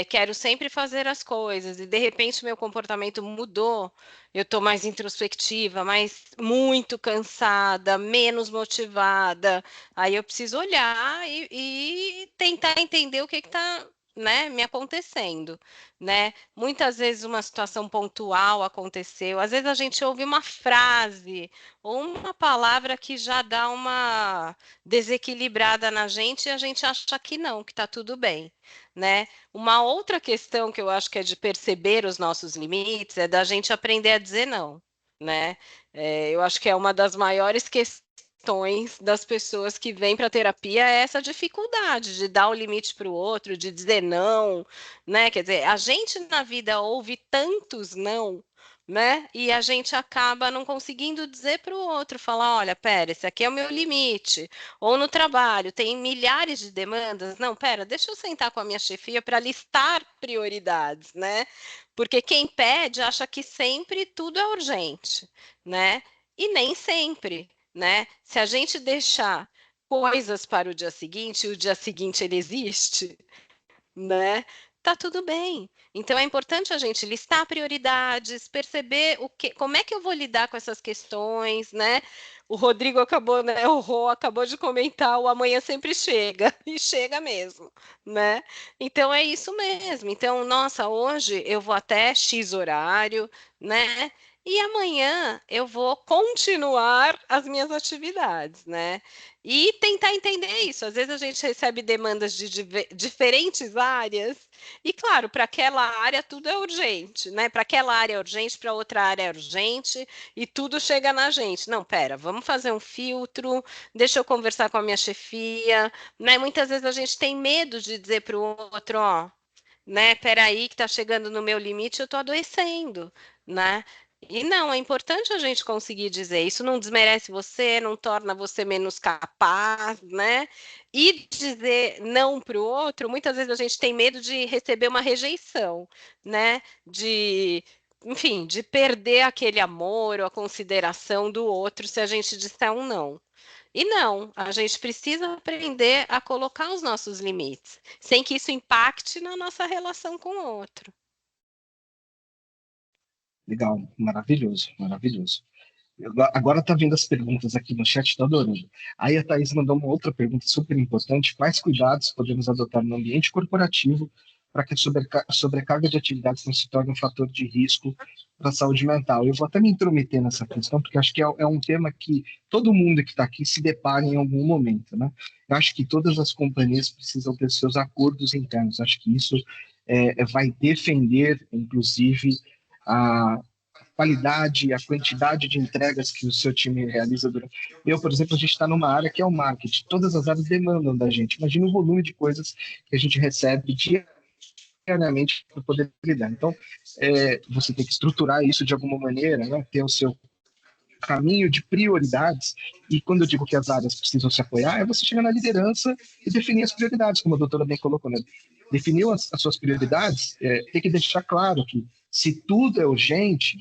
quero sempre fazer as coisas e de repente meu comportamento mudou, eu tô mais introspectiva, mais muito cansada, menos motivada, aí eu preciso olhar e tentar entender o que que tá, né, me acontecendo, né? Muitas vezes uma situação pontual aconteceu, às vezes a gente ouve uma frase ou uma palavra que já dá uma desequilibrada na gente e a gente acha que não, que está tudo bem, né? Uma outra questão que eu acho que é de perceber os nossos limites é da gente aprender a dizer não, né? Eu acho que é uma das maiores questões das pessoas que vêm para a terapia é essa dificuldade de dar o limite para o outro, de dizer não, né? Quer dizer, a gente na vida ouve tantos não, né? E a gente acaba não conseguindo dizer para o outro, falar, olha, pera, esse aqui é o meu limite. Ou no trabalho, tem milhares de demandas. Não, pera, deixa eu sentar com a minha chefia para listar prioridades, né? Porque quem pede acha que sempre tudo é urgente, né? E nem sempre, né? Se a gente deixar coisas para o dia seguinte, e o dia seguinte ele existe, né? Tá tudo bem. Então é importante a gente listar prioridades, perceber como é que eu vou lidar com essas questões, né? O Rodrigo acabou, né? O Rô acabou de comentar, o amanhã sempre chega, e chega mesmo, né? Então é isso mesmo. Então, nossa, hoje eu vou até X horário, né? E amanhã eu vou continuar as minhas atividades, né? E tentar entender isso. Às vezes a gente recebe demandas de diferentes áreas, e claro, para aquela área tudo é urgente, né? Para aquela área é urgente, para outra área é urgente, e tudo chega na gente. Não, pera, vamos fazer um filtro, deixa eu conversar com a minha chefia, né? Muitas vezes a gente tem medo de dizer para o outro, ó, né? Peraí, que está chegando no meu limite, eu estou adoecendo, né? E não, é importante a gente conseguir dizer, isso não desmerece você, não torna você menos capaz, né? E dizer não para o outro, muitas vezes a gente tem medo de receber uma rejeição, né? Enfim, de perder aquele amor ou a consideração do outro se a gente disser um não. E não, a gente precisa aprender a colocar os nossos limites, sem que isso impacte na nossa relação com o outro. Legal, maravilhoso, maravilhoso. Agora tá vendo as perguntas aqui no chat, tô adorando. Aí a Thaís mandou uma outra pergunta super importante. Quais cuidados podemos adotar no ambiente corporativo para que a sobrecarga de atividades não se torne um fator de risco para a saúde mental? Eu vou até me intrometer nessa questão, porque acho que é um tema que todo mundo que está aqui se depara em algum momento, né? Eu acho que todas as companhias precisam ter seus acordos internos. Acho que isso vai defender, inclusive, a qualidade, a quantidade de entregas que o seu time realiza durante. Eu, por exemplo, a gente está numa área que é o marketing. Todas as áreas demandam da gente. Imagina o volume de coisas que a gente recebe diariamente para poder lidar. Então, você tem que estruturar isso de alguma maneira, né? Ter o seu caminho de prioridades. E quando eu digo que as áreas precisam se apoiar, é você chegar na liderança e definir as prioridades, como a doutora bem colocou, né? Definiu as suas prioridades, tem que deixar claro que se tudo é urgente,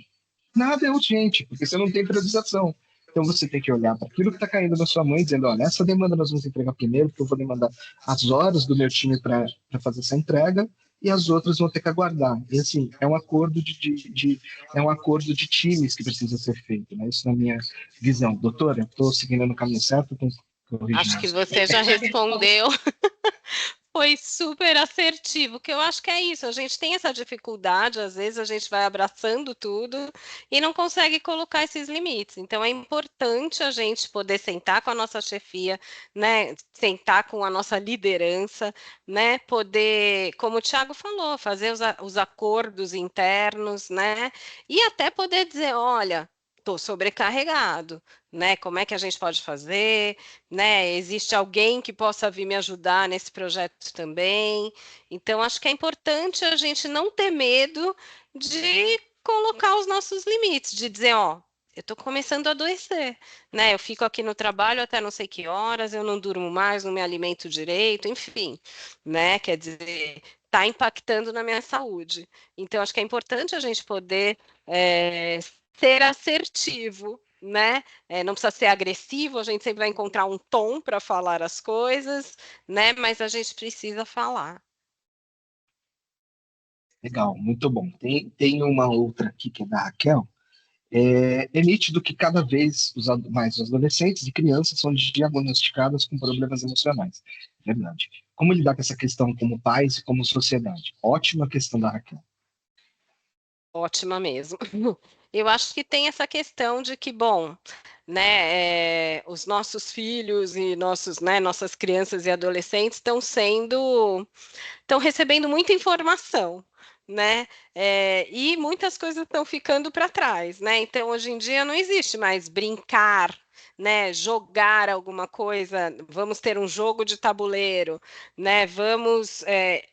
nada é urgente, porque você não tem priorização. Então você tem que olhar para aquilo que está caindo na sua mão e dizendo, olha, essa demanda nós vamos entregar primeiro, porque eu vou demandar as horas do meu time para fazer essa entrega, e as outras vão ter que aguardar. E assim, é um acordo é um acordo de times que precisa ser feito, né? Isso na minha visão. Doutora, estou seguindo no caminho certo? Acho que você já respondeu. Foi super assertivo, que eu acho que é isso, a gente tem essa dificuldade, às vezes a gente vai abraçando tudo e não consegue colocar esses limites. Então é importante a gente poder sentar com a nossa chefia, né, sentar com a nossa liderança, né, poder, como o Thiago falou, fazer os acordos internos, né, e até poder dizer, olha, estou sobrecarregado, né? Como é que a gente pode fazer, né? Existe alguém que possa vir me ajudar nesse projeto também? Então, acho que é importante a gente não ter medo de colocar os nossos limites, de dizer, ó, eu estou começando a adoecer, né? Eu fico aqui no trabalho até não sei que horas, eu não durmo mais, não me alimento direito, enfim, né? Quer dizer, está impactando na minha saúde. Então, acho que é importante a gente poder ser assertivo, né? Não precisa ser agressivo, a gente sempre vai encontrar um tom para falar as coisas, né? Mas a gente precisa falar. Legal, muito bom. Tem uma outra aqui que é da Raquel. É nítido que cada vez mais os adolescentes e crianças são diagnosticadas com problemas emocionais. Verdade. Como lidar com essa questão como pais e como sociedade? Ótima questão da Raquel. Ótima mesmo. Eu acho que tem essa questão de que, bom, né, os nossos filhos e nossas crianças e adolescentes estão recebendo muita informação, né? E muitas coisas estão ficando para trás, né? Então, hoje em dia não existe mais brincar, né? Jogar alguma coisa, vamos ter um jogo de tabuleiro, né? Vamos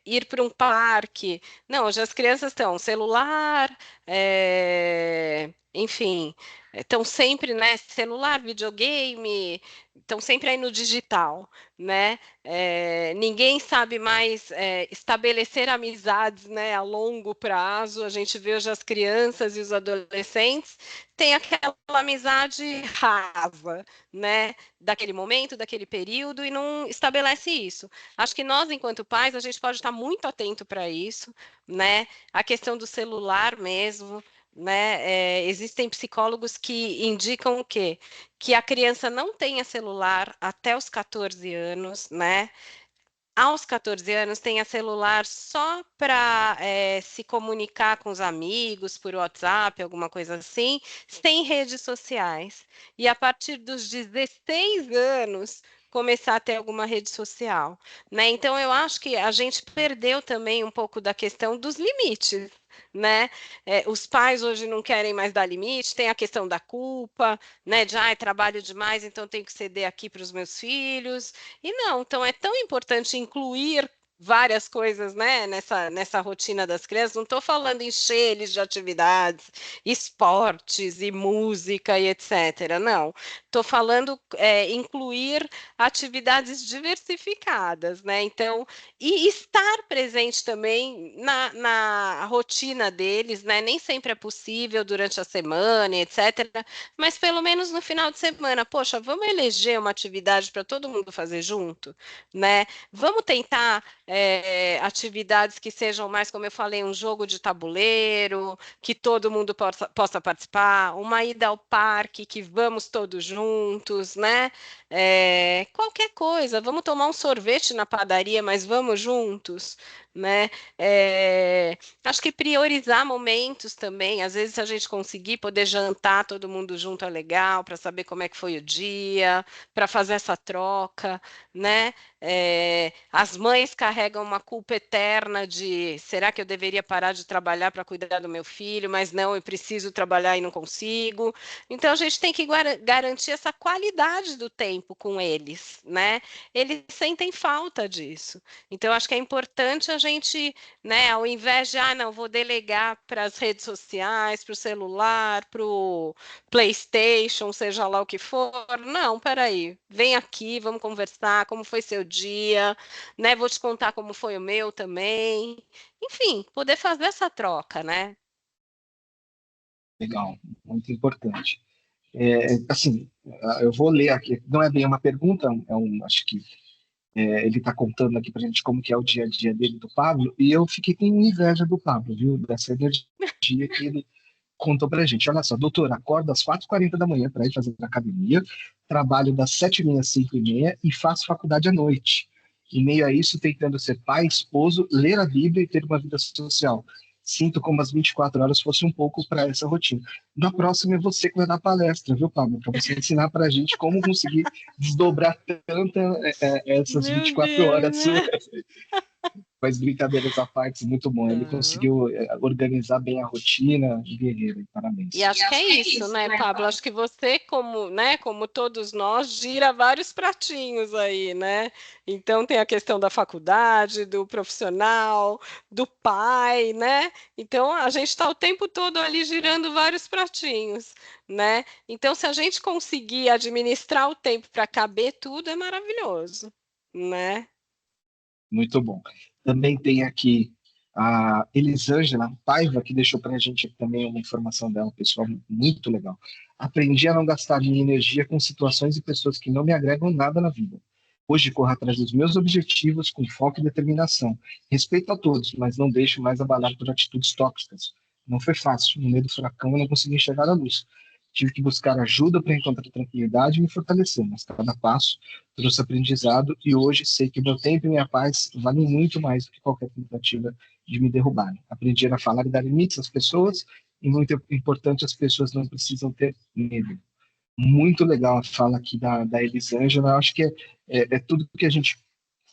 ir para um parque. Não, hoje as crianças estão celular, enfim, estão sempre, né? Celular, videogame, estão sempre aí no digital, né? Ninguém sabe mais estabelecer amizades, né, a longo prazo. A gente vê hoje as crianças e os adolescentes têm aquela amizade rasa, né, daquele momento, daquele período, e não estabelece isso. Acho que nós, enquanto pais, a gente pode estar muito atento para isso, né? A questão do celular mesmo. Né? Existem psicólogos que indicam o quê? Que a criança não tenha celular até os 14 anos, né? Aos 14 anos tenha celular só para se comunicar com os amigos por WhatsApp, alguma coisa assim, sem redes sociais. E a partir dos 16 anos começar a ter alguma rede social, né? Então eu acho que a gente perdeu também um pouco da questão dos limites, né? Os pais hoje não querem mais dar limite, tem a questão da culpa, né? De trabalho demais, então tenho que ceder aqui para os meus filhos. E não, então é tão importante incluir várias coisas, né, nessa rotina das crianças. Não estou falando encher eles de atividades, esportes e música e etc. Não, estou falando incluir atividades diversificadas, né? Então, e estar presente também na rotina deles, né? Nem sempre é possível durante a semana, etc. Mas pelo menos no final de semana, poxa, vamos eleger uma atividade para todo mundo fazer junto, né? Vamos tentar atividades que sejam mais, como eu falei, um jogo de tabuleiro, que todo mundo possa participar, uma ida ao parque, que vamos todos juntos, né? Qualquer coisa, vamos tomar um sorvete na padaria, mas vamos juntos, né? Acho que priorizar momentos também, às vezes se a gente conseguir poder jantar todo mundo junto é legal, para saber como é que foi o dia, para fazer essa troca, né? As mães carregam uma culpa eterna de será que eu deveria parar de trabalhar para cuidar do meu filho, mas não, eu preciso trabalhar e não consigo. Então a gente tem que garantir essa qualidade do tempo com eles, né? Eles sentem falta disso. Então acho que é importante a gente, né, ao invés de, não, vou delegar para as redes sociais, para o celular, para o PlayStation, seja lá o que for, não, peraí, vem aqui, vamos conversar, como foi seu dia, né? Vou te contar como foi o meu também. Enfim, poder fazer essa troca, né? Legal, muito importante. Assim, eu vou ler aqui, não é bem uma pergunta, acho que ele está contando aqui para a gente como que é o dia a dia dele, do Pablo, e eu fiquei com inveja do Pablo, viu? Dessa energia que ele contou para a gente. Olha só, doutor, acordo às 4h40 da manhã para ir fazer academia, trabalho das 7h30 às 5h30 e faço faculdade à noite. Em meio a isso, tentando ser pai, esposo, ler a Bíblia e ter uma vida social. Sinto como as 24 horas fosse um pouco para essa rotina. Na próxima é você que vai dar palestra, viu, Pablo? Para você ensinar para a gente como conseguir desdobrar essas Meu 24 Deus, horas. né? Mas brincadeiras à parte, muito bom. Ele conseguiu organizar bem a rotina, guerreiro, parabéns. E acho que é isso, né, Pablo? Acho que você, como, né, como todos nós, gira vários pratinhos aí, né? Então tem a questão da faculdade, do profissional, do pai, né? Então a gente está o tempo todo ali girando vários pratinhos, né? Então, se a gente conseguir administrar o tempo para caber tudo, é maravilhoso, né? Muito bom. Também tem aqui a Elisângela Paiva, que deixou para a gente também uma informação dela, pessoal, muito legal. Aprendi a não gastar minha energia com situações e pessoas que não me agregam nada na vida. Hoje corro atrás dos meus objetivos com foco e determinação. Respeito a todos, mas não deixo mais abalar por atitudes tóxicas. Não foi fácil. No meio do furacão eu não consegui enxergar a luz. Tive que buscar ajuda para encontrar tranquilidade e me fortalecer, mas cada passo trouxe aprendizado e hoje sei que meu tempo e minha paz valem muito mais do que qualquer tentativa de me derrubar. Aprendi a falar e dar limites às pessoas e muito importante, as pessoas não precisam ter medo. Muito legal a fala aqui da Elisângela. Acho que é tudo que a gente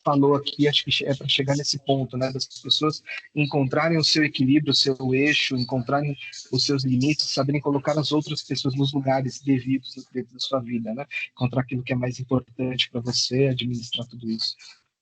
falou aqui, acho que é para chegar nesse ponto, né, das pessoas encontrarem o seu equilíbrio, o seu eixo, encontrarem os seus limites, saberem colocar as outras pessoas nos lugares devidos dentro da sua vida, né, encontrar aquilo que é mais importante para você, administrar tudo isso.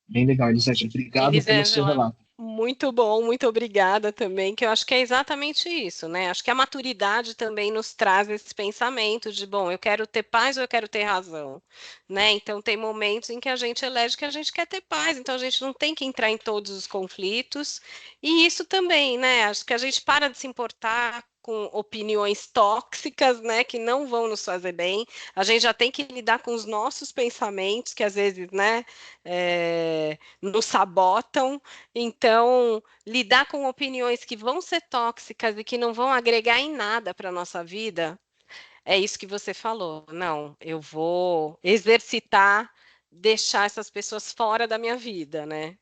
Bem legal, Elisângela. Obrigado pelo seu relato. Muito bom, muito obrigada também, que eu acho que é exatamente isso, né? Acho que a maturidade também nos traz esse pensamento de, bom, eu quero ter paz ou eu quero ter razão, né? Então tem momentos em que a gente elege que a gente quer ter paz, então a gente não tem que entrar em todos os conflitos, e isso também, né? Acho que a gente para de se importar com opiniões tóxicas, né, que não vão nos fazer bem. A gente já tem que lidar com os nossos pensamentos, que às vezes, né, nos sabotam. Então, lidar com opiniões que vão ser tóxicas e que não vão agregar em nada para a nossa vida, é isso que você falou. Não, eu vou exercitar, deixar essas pessoas fora da minha vida, né?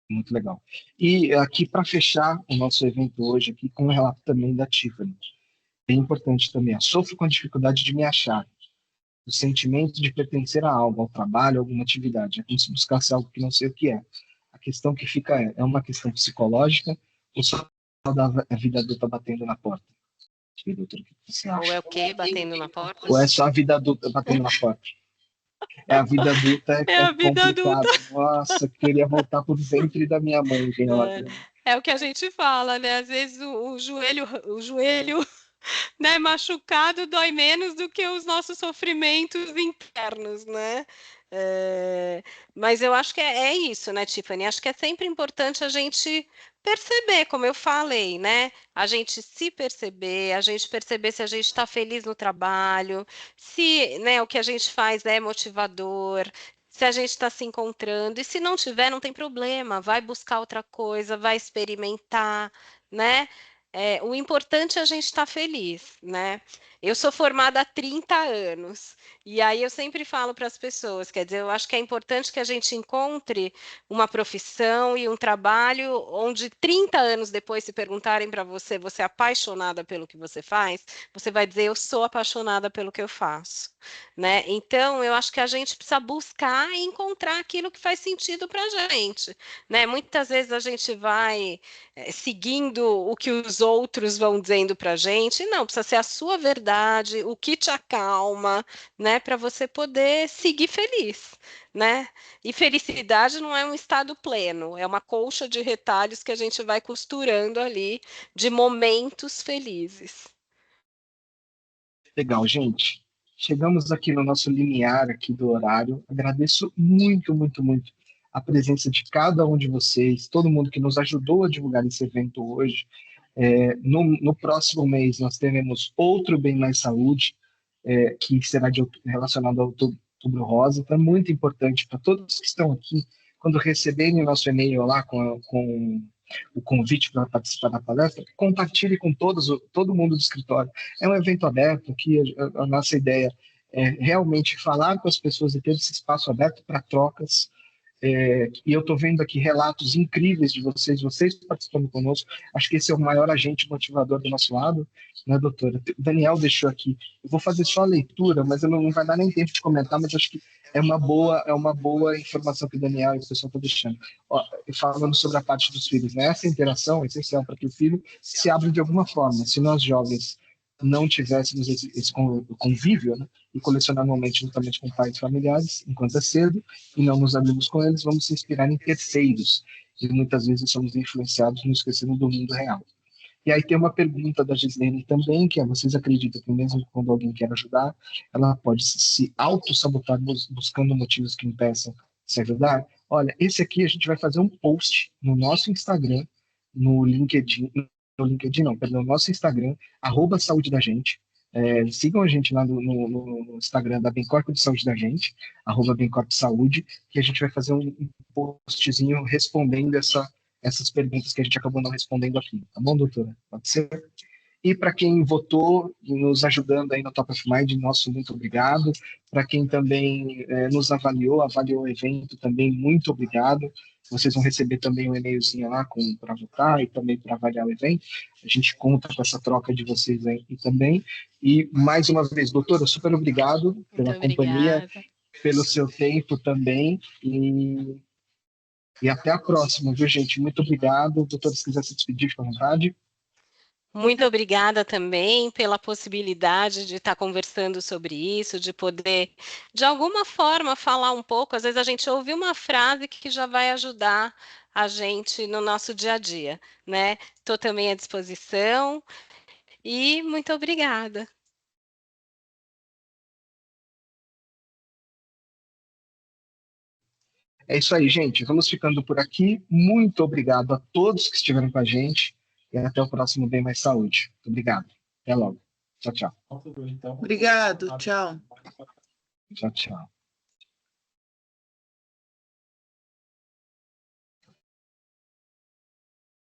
Muito legal. E aqui, para fechar o nosso evento hoje, aqui com o relato também da Tiffany, bem importante também, sofro com a dificuldade de me achar, o sentimento de pertencer a algo, ao trabalho, a alguma atividade, é como se buscasse algo que não sei o que é. A questão que fica é uma questão psicológica ou só a vida adulta batendo na porta? Doutor, o que você acha? Ou é o quê? Batendo na porta? Ou é só a vida adulta batendo na porta? É, a vida adulta É a vida complicado. adulta. Nossa, queria voltar pro ventre da minha mãe. É o que a gente fala, né? Às vezes o joelho né, machucado dói menos do que os nossos sofrimentos internos, né? Mas eu acho que é isso, né, Tiffany? Acho que é sempre importante a gente perceber, como eu falei, né? A gente se perceber, a gente perceber se a gente está feliz no trabalho, se, né, o que a gente faz é motivador, se a gente está se encontrando, e se não tiver, não tem problema, vai buscar outra coisa, vai experimentar, né? O importante é a gente estar feliz, né? Eu sou formada há 30 anos, e aí eu sempre falo para as pessoas, quer dizer, eu acho que é importante que a gente encontre uma profissão e um trabalho onde 30 anos depois, se perguntarem para você, você é apaixonada pelo que você faz, você vai dizer, eu sou apaixonada pelo que eu faço, né? Então, eu acho que a gente precisa buscar e encontrar aquilo que faz sentido para a gente, né? Muitas vezes a gente vai seguindo o que os outros vão dizendo para a gente, não, precisa ser a sua verdade, o que te acalma, né, para você poder seguir feliz, né? E felicidade não é um estado pleno, é uma colcha de retalhos que a gente vai costurando ali de momentos felizes. Legal, gente. Chegamos aqui no nosso limiar aqui do horário. Agradeço muito, muito, muito a presença de cada um de vocês, todo mundo que nos ajudou a divulgar esse evento hoje. No próximo mês nós teremos outro Bem Mais Saúde, que será relacionado ao Outubro Rosa. Então é muito importante para todos que estão aqui, quando receberem o nosso e-mail lá com o convite para participar da palestra, compartilhe com todo mundo do escritório. É um evento aberto, que a nossa ideia é realmente falar com as pessoas e ter esse espaço aberto para trocas. E eu estou vendo aqui relatos incríveis de vocês participando conosco. Acho que esse é o maior agente motivador do nosso lado, né, doutora? O Daniel deixou aqui. Eu vou fazer só a leitura, mas não vai dar nem tempo de comentar, mas acho que é uma boa informação que o Daniel e o pessoal estão deixando. Ó, falando sobre a parte dos filhos, né? Essa interação é essencial para que o filho se abra de alguma forma. Se nós jovens não tivéssemos esse convívio, né, e colecionar momentos juntamente com pais e familiares, enquanto é cedo, e não nos abrimos com eles, vamos se inspirar em terceiros, e muitas vezes somos influenciados no esquecendo do mundo real. E aí tem uma pergunta da Gislene também, que é, vocês acreditam que mesmo quando alguém quer ajudar, ela pode se auto-sabotar buscando motivos que impeçam de se ajudar? Olha, esse aqui a gente vai fazer um post no nosso Instagram, no LinkedIn não, perdão, no nosso Instagram, @saúde da gente. Sigam a gente lá no Instagram da Bencorp de Saúde da gente, @Bencorp Saúde, que a gente vai fazer um postzinho respondendo essas perguntas que a gente acabou não respondendo aqui. Tá bom, doutora? Pode ser? E para quem votou, nos ajudando aí no Top of Mind, nosso muito obrigado. Para quem também nos avaliou o evento também, muito obrigado. Vocês vão receber também um e-mailzinho lá para votar e também para avaliar o evento. A gente conta com essa troca de vocês aí também. E mais uma vez, doutora, super obrigado pela companhia, pelo seu tempo também. E até a próxima, viu, gente? Muito obrigado. Doutora, se quiser se despedir, fica à vontade. Muito obrigada também pela possibilidade de estar conversando sobre isso, de poder, de alguma forma, falar um pouco. Às vezes a gente ouve uma frase que já vai ajudar a gente no nosso dia a dia, né? Estou também à disposição e muito obrigada. É isso aí, gente. Vamos ficando por aqui. Muito obrigado a todos que estiveram com a gente. E até o próximo Bem Mais Saúde. Muito obrigado. Até logo. Tchau, tchau. Obrigado, tchau. Tchau, tchau.